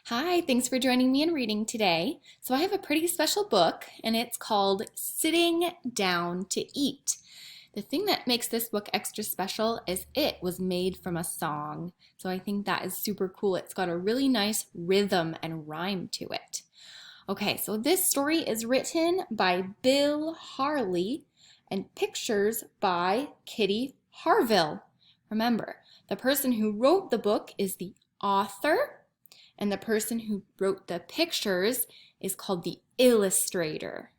Hi, thanks for joining me in reading today. So, I have a pretty special book, and it's called Sitting Down to Eat. The thing that makes this book extra special is it was made from a song. So, I think that is super cool. It's got a really nice rhythm and rhyme to it. Okay, so this story is written by Bill Harley and pictures by Kitty Harville. Remember, the person who wrote the book is the author and the person who wrote the pictures is called the illustrator.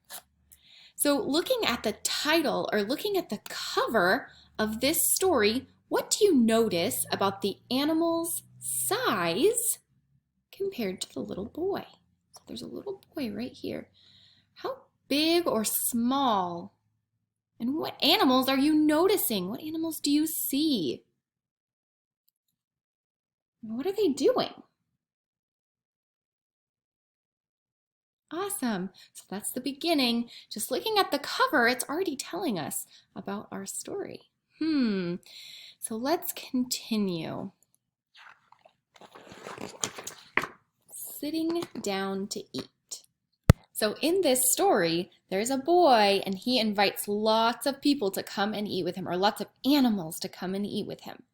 So looking at the title or looking at the cover of this story, what do you notice about the animal's size compared to the little boy? So there's a little boy right here. How big or small? And what animals are you noticing? What animals do you see? What are they doing? Awesome. So that's the beginning. Just looking at the cover, it's already telling us about our story. So let's continue. Sitting down to eat. So in this story, there's a boy and he invites lots of people to come and eat with him, or lots of animals to come and eat with him.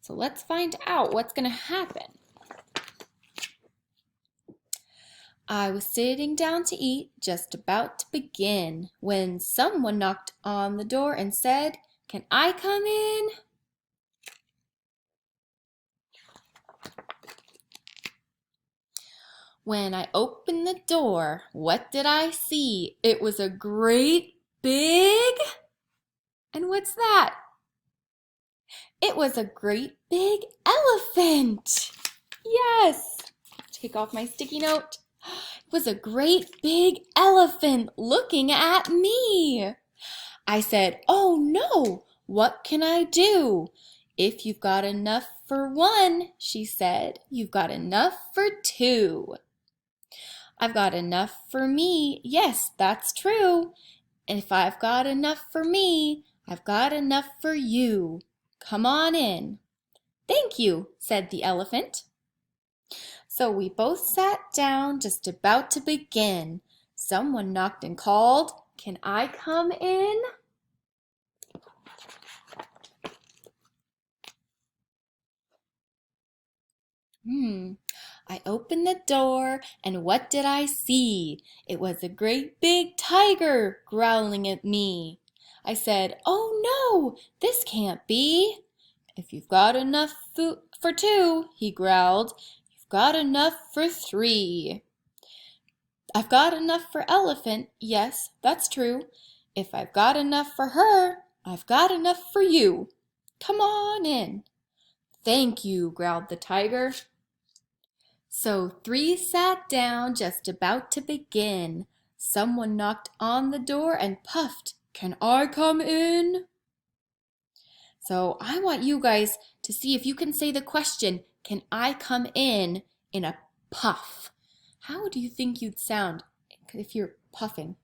So let's find out what's going to happen. I was sitting down to eat, just about to begin, when someone knocked on the door and said, "Can I come in?" When I opened the door, what did I see? It was a great big, and what's that? It was a great big elephant. Yes. Take off my sticky note. It was a great big elephant looking at me. I said, "Oh no, what can I do?" "If you've got enough for one," she said, "you've got enough for two." "I've got enough for me, yes, that's true. And if I've got enough for me, I've got enough for you. Come on in." "Thank you," said the elephant. So we both sat down, just about to begin. Someone knocked and called, "Can I come in?" I opened the door, and what did I see? It was a great big tiger growling at me. I said, "Oh no, this can't be." "If you've got enough food for two," he growled, "you've got enough for three." "I've got enough for elephant, yes, that's true. If I've got enough for her, I've got enough for you. Come on in." "Thank you," growled the tiger. So three sat down, just about to begin. Someone knocked on the door and puffed, "Can I come in?" So I want you guys to see if you can say the question, "Can I come in a puff?" How do you think you'd sound if you're puffing?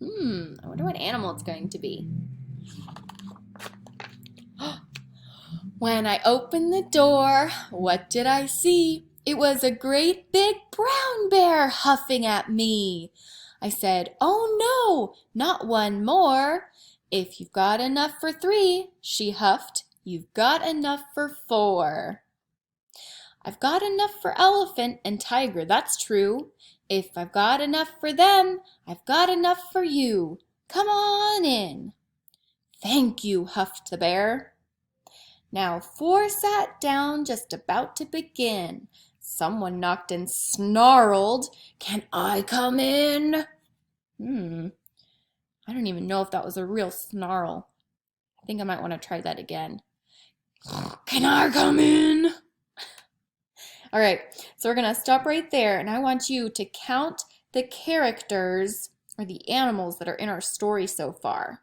I wonder what animal it's going to be. When I opened the door, what did I see? It was a great big brown bear huffing at me. I said, "Oh no, not one more." "If you've got enough for three," she huffed, "you've got enough for four." "I've got enough for elephant and tiger, that's true. If I've got enough for them, I've got enough for you. Come on in." "Thank you," huffed the bear. Now four sat down, just about to begin. Someone knocked and snarled, "Can I come in?" I don't even know if that was a real snarl. I think I might want to try that again. "Can I come in?" All right, so we're going to stop right there, and I want you to count the characters or the animals that are in our story so far.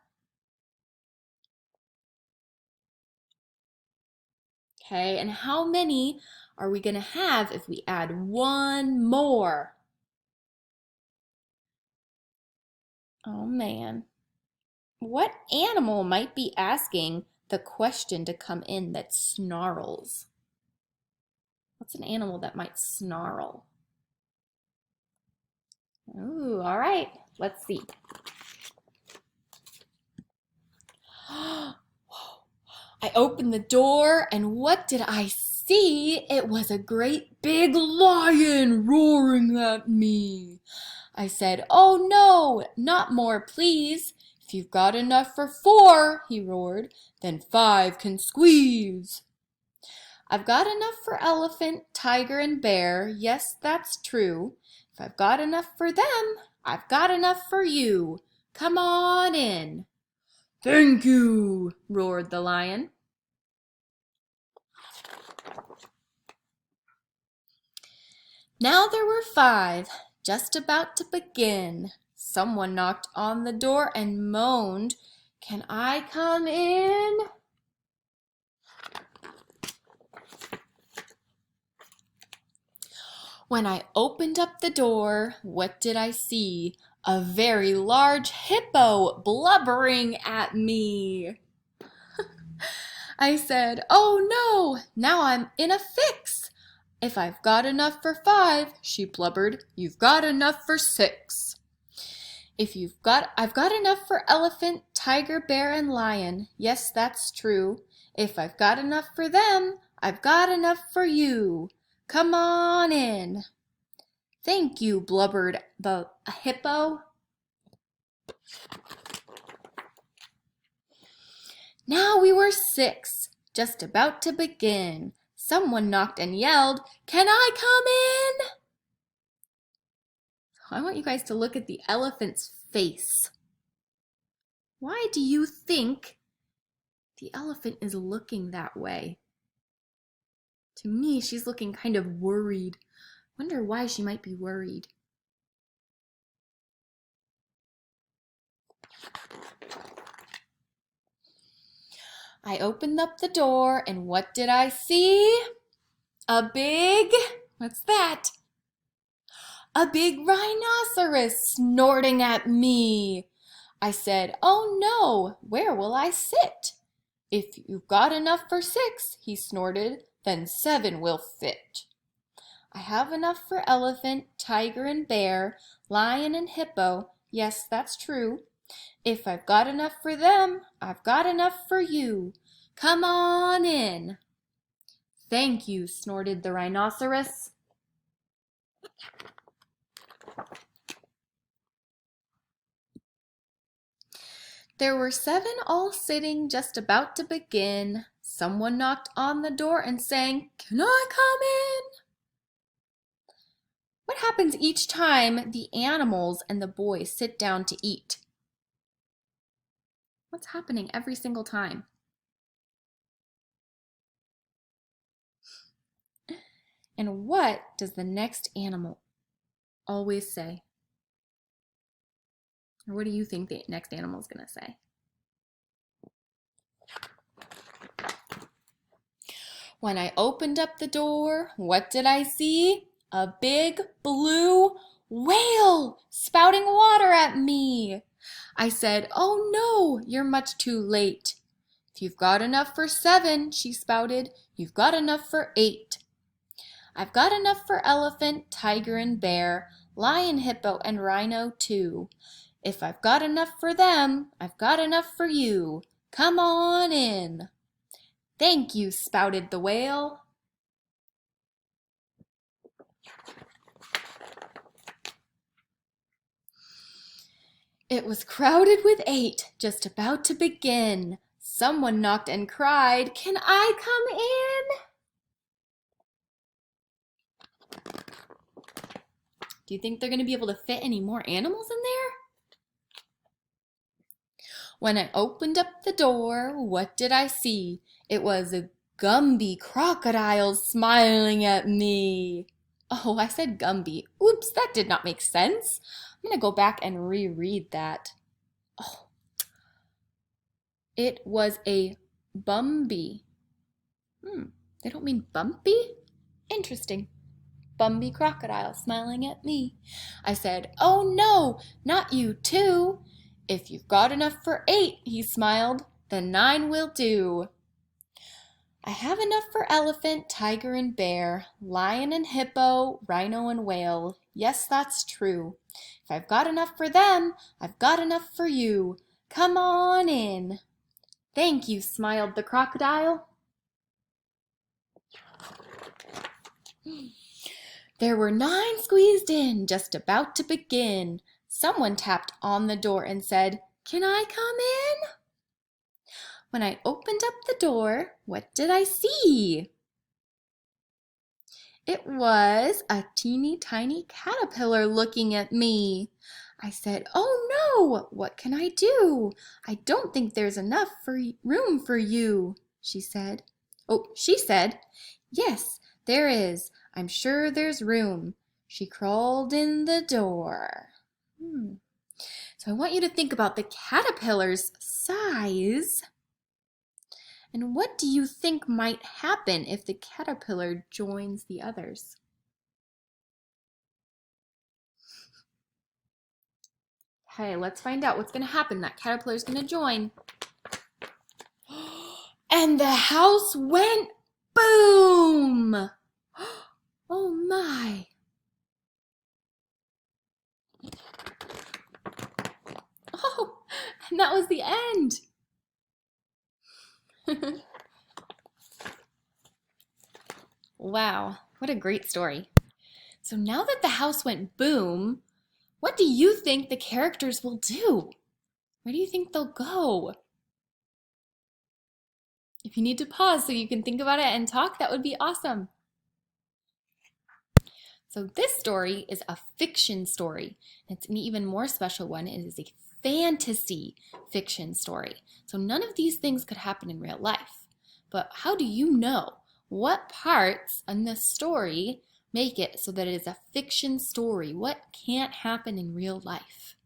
Okay, and how many are we going to have if we add one more? Oh man. What animal might be asking the question to come in that snarls? What's an animal that might snarl? Ooh, all right. Let's see. I opened the door, and what did I see? It was a great big lion roaring at me. I said, "Oh no, not more, please. If you've got enough for 4, he roared, then 5 can squeeze." I've got enough for elephant, tiger, and bear. Yes, that's true. If I've got enough for them, I've got enough for you. Come on in. Thank you, roared the lion. Now there were 5, just about to begin. Someone knocked on the door and moaned, "Can I come in?" When I opened up the door, what did I see? A very large hippo blubbering at me. I said, "Oh no, now I'm in a fix. If I've got enough for 5, she blubbered, you've got enough for 6. I've got enough for elephant, tiger, bear, and lion. Yes, that's true. If I've got enough for them, I've got enough for you. Come on in." Thank you, blubbered the hippo. Now we were 6, just about to begin. Someone knocked and yelled, "Can I come in?" I want you guys to look at the elephant's face. Why do you think the elephant is looking that way? To me, she's looking kind of worried. Wonder why she might be worried. I opened up the door, and what did I see? What's that? A big rhinoceros snorting at me. I said, "Oh no, where will I sit?" "If you've got enough for 6, he snorted, then 7 will fit. I have enough for elephant, tiger, and bear, lion, and hippo. Yes, that's true. If I've got enough for them, I've got enough for you. Come on in." Thank you, snorted the rhinoceros. There were 7 all sitting, just about to begin. Someone knocked on the door and sang, "Can I come in?" What happens each time the animals and the boy sit down to eat? What's happening every single time? And what does the next animal always say? Or what do you think the next animal is going to say? When I opened up the door, what did I see? A big blue whale spouting water at me. I said, "Oh no, you're much too late." "If you've got enough for 7, she spouted, you've got enough for 8. I've got enough for elephant, tiger, and bear, lion, hippo, and rhino too. If I've got enough for them, I've got enough for you. Come on in." Thank you, spouted the whale. It was crowded with 8, just about to begin. Someone knocked and cried, "Can I come in?" Do you think they're going to be able to fit any more animals in there? When I opened up the door, what did I see? It was a Gumby crocodile smiling at me. Oh, I said Gumby. Oops, that did not make sense. I'm going to go back and reread that. Oh, it was a Bumby. They don't mean bumpy? Interesting. Bumby crocodile smiling at me. I said, "Oh no, not you too. If you've got enough for 8, he smiled, then 9 will do." I have enough for elephant, tiger, and bear, lion and hippo, rhino and whale. Yes, that's true. If I've got enough for them, I've got enough for you. Come on in. Thank you, smiled the crocodile. There were 9 squeezed in, just about to begin. Someone tapped on the door and said, "Can I come in?" When I opened up the door, what did I see? It was a teeny tiny caterpillar looking at me. I said, "Oh no, what can I do? I don't think there's enough room for you," she said. She said, "Yes, there is. I'm sure there's room." She crawled in the door. So I want you to think about the caterpillar's size. And what do you think might happen if the caterpillar joins the others? Okay, let's find out what's going to happen. That caterpillar's going to join. And the house went boom! Oh my! Oh, and that was the end. Wow, what a great story. So now that the house went boom, what do you think the characters will do? Where do you think they'll go? If you need to pause so you can think about it and talk, that would be awesome. So this story is a fiction story. It's an even more special one. It is a fantasy fiction story. So none of these things could happen in real life. But how do you know what parts in the story make it so that it is a fiction story? What can't happen in real life?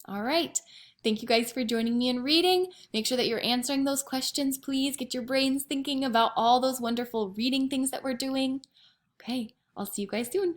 All right. Thank you guys for joining me in reading. Make sure that you're answering those questions, please. Get your brains thinking about all those wonderful reading things that we're doing. Okay, I'll see you guys soon.